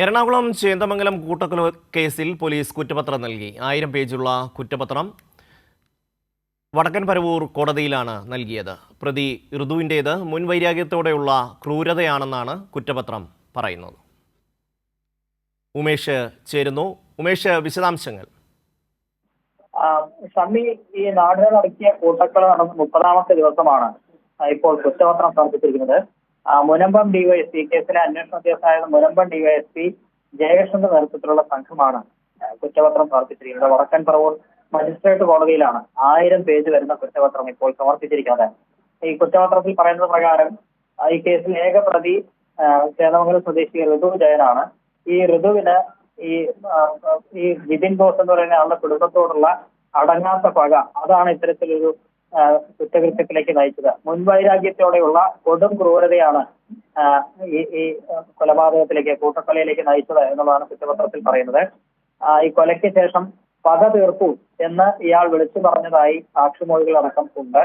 എറണാകുളം ചേന്ദമംഗലം കൂട്ടക്കൊല കേസിൽ പോലീസ് കുറ്റപത്രം നൽകി. 1000 പേജുള്ള കുറ്റപത്രം വടക്കൻ പരവൂർ കോടതിയിലാണ് നൽകിയത്. പ്രതി ഋതുവിൻ്റേത് മുൻവൈരാഗ്യത്തോടെയുള്ള ക്രൂരതയാണെന്നാണ് കുറ്റപത്രം പറയുന്നത്. ഉമേഷ് ചേരുന്നു. ഉമേഷ്, വിശദാംശങ്ങൾ. ഷമ്മി, ഈ നാടിനെ നടത്തിയ കൂട്ടക്കൊല നടന്ന 30ാമത്തെ ദിവസമാണ് ഇപ്പോൾ കുറ്റപത്രം സമർപ്പിച്ചിരിക്കുന്നത്. മുനമ്പം ഡിവൈഎസ്പി, കേസിലെ അന്വേഷണ ഉദ്യോഗസ്ഥനായ മുനമ്പം ഡിവൈഎസ്പി ജയകൃഷ്ണന്റെ നേതൃത്വത്തിലുള്ള സംഘമാണ് കുറ്റപത്രം സമർപ്പിച്ചിരിക്കുന്നത്. വടക്കൻ പറവൂർ മജിസ്ട്രേറ്റ് കോടതിയിലാണ് 1000 പേജ് വരുന്ന കുറ്റപത്രം ഇപ്പോൾ സമർപ്പിച്ചിരിക്കുന്നത്. ഈ കുറ്റപത്രത്തിൽ പറയുന്നത് പ്രകാരം ഈ കേസിൽ ഏക പ്രതി ചേന്ദമംഗലം സ്വദേശി ഋതു ജയനാണ്. ഈ ഋതുവിന് ഈ ജിതിൻ ബോസ് എന്ന് പറയുന്ന ആളുടെ കുടുംബത്തോടുള്ള അടങ്ങാത്ത പക, അതാണ് ഇത്തരത്തിലൊരു കുറ്റകൃത്യത്തിലേക്ക് നയിച്ചത്. മുൻവൈരാഗ്യത്തോടെയുള്ള കൊടും ക്രൂരതയാണ് ഈ കൊലപാതകത്തിലേക്ക്, കൂട്ടക്കൊലയിലേക്ക് നയിച്ചത് എന്നുള്ളതാണ് കുറ്റപത്രത്തിൽ പറയുന്നത്. ഈ കൊലയ്ക്ക് ശേഷം പക തീർക്കൂ എന്ന് ഇയാൾ വിളിച്ചു പറഞ്ഞതായി സാക്ഷിമൊഴികളടക്കം ഉണ്ട്.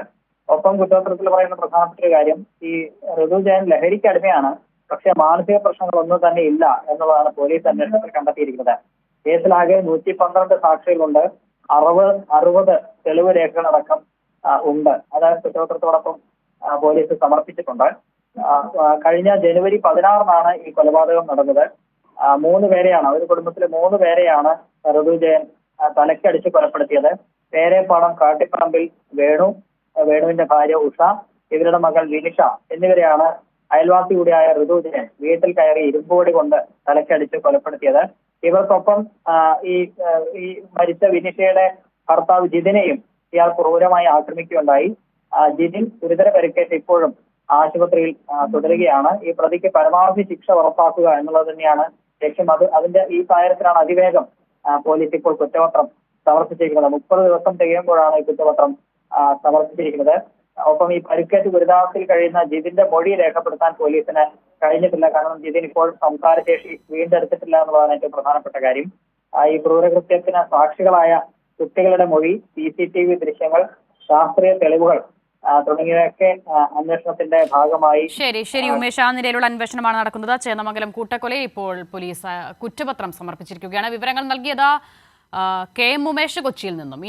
ഒപ്പം കുറ്റപത്രത്തിൽ പറയുന്ന പ്രധാനപ്പെട്ട ഒരു കാര്യം, ഈ ഋതു ജയൻ ലഹരിക്ക് അടിമയാണ്, പക്ഷെ മാനസിക പ്രശ്നങ്ങളൊന്നും തന്നെ ഇല്ല എന്നുള്ളതാണ് പോലീസ് അന്വേഷണത്തിൽ കണ്ടെത്തിയിരിക്കുന്നത്. കേസിലാകെ 112 സാക്ഷികളുണ്ട്, 60 തെളിവ് രേഖകളടക്കം ഉണ്ട്. അത് കുറ്റപത്രത്തോടൊപ്പം പോലീസ് സമർപ്പിച്ചിട്ടുണ്ട്. കഴിഞ്ഞ ജനുവരി 16-നാണ് ഈ കൊലപാതകം നടന്നത്. 3 പേരെയാണ്, ഒരു കുടുംബത്തിലെ 3 പേരെയാണ് ഋതു ജയൻ തലക്കടിച്ച് കൊലപ്പെടുത്തിയത്. പേരെപ്പാടം കാട്ടിപ്പറമ്പിൽ വേണുവിന്റെ ഭാര്യ ഉഷ, ഇവരുടെ മകൾ വിനിഷ എന്നിവരെയാണ് അയൽവാസി കൂടിയായ ഋതു ജയൻ വീട്ടിൽ കയറി ഇരുമ്പോടി കൊണ്ട് തലക്കടിച്ച് കൊലപ്പെടുത്തിയത്. ഇവർക്കൊപ്പം ഈ മരിച്ച വിനിഷയുടെ ഭർത്താവ് ജിതിനെയും ഇയാൾ ക്രൂരമായി ആക്രമിക്കുകയുണ്ടായി. ജിതിൻ ഗുരുതര പരിക്കേറ്റ് ഇപ്പോഴും ആശുപത്രിയിൽ തുടരുകയാണ്. ഈ പ്രതിക്ക് പരമാവധി ശിക്ഷ ഉറപ്പാക്കുക എന്നുള്ളത് തന്നെയാണ് ലക്ഷ്യം. അതിന്റെ ഈ കാര്യത്തിലാണ് അതിവേഗം പോലീസ് ഇപ്പോൾ കുറ്റപത്രം സമർപ്പിച്ചിരിക്കുന്നത്. 30 ദിവസം തികയുമ്പോഴാണ് ഈ കുറ്റപത്രം സമർപ്പിച്ചിരിക്കുന്നത്. ഒപ്പം ഈ പരിക്കേറ്റ് ഗുരുതരാവസ്ഥയിൽ കഴിയുന്ന ജിതിന്റെ മൊഴി രേഖപ്പെടുത്താൻ പോലീസിന് കഴിഞ്ഞിട്ടില്ല. കാരണം ജിതിൻ ഇപ്പോൾ സംസാരശേഷി വീണ്ടെടുത്തിട്ടില്ല എന്നുള്ളതാണ് ഏറ്റവും പ്രധാനപ്പെട്ട കാര്യം. ഈ ക്രൂരകൃത്യത്തിന് സാക്ഷികളായ കുട്ടികളുടെ മൊഴി, CCTV ദൃശ്യങ്ങൾ, ശാസ്ത്രീയ തെളിവുകൾ തുടങ്ങിയവയൊക്കെ അന്വേഷണത്തിന്റെ ഭാഗമായി. ശരി ഉമേഷ്, ആ നിലയിലുള്ള അന്വേഷണമാണ് നടക്കുന്നത്. ചേന്ദമംഗലം കൂട്ടക്കൊലയെ ഇപ്പോൾ പോലീസ് കുറ്റപത്രം സമർപ്പിച്ചിരിക്കുകയാണ്. വിവരങ്ങൾ നൽകിയത് KM ഉമേഷ്, കൊച്ചിയിൽ നിന്നും.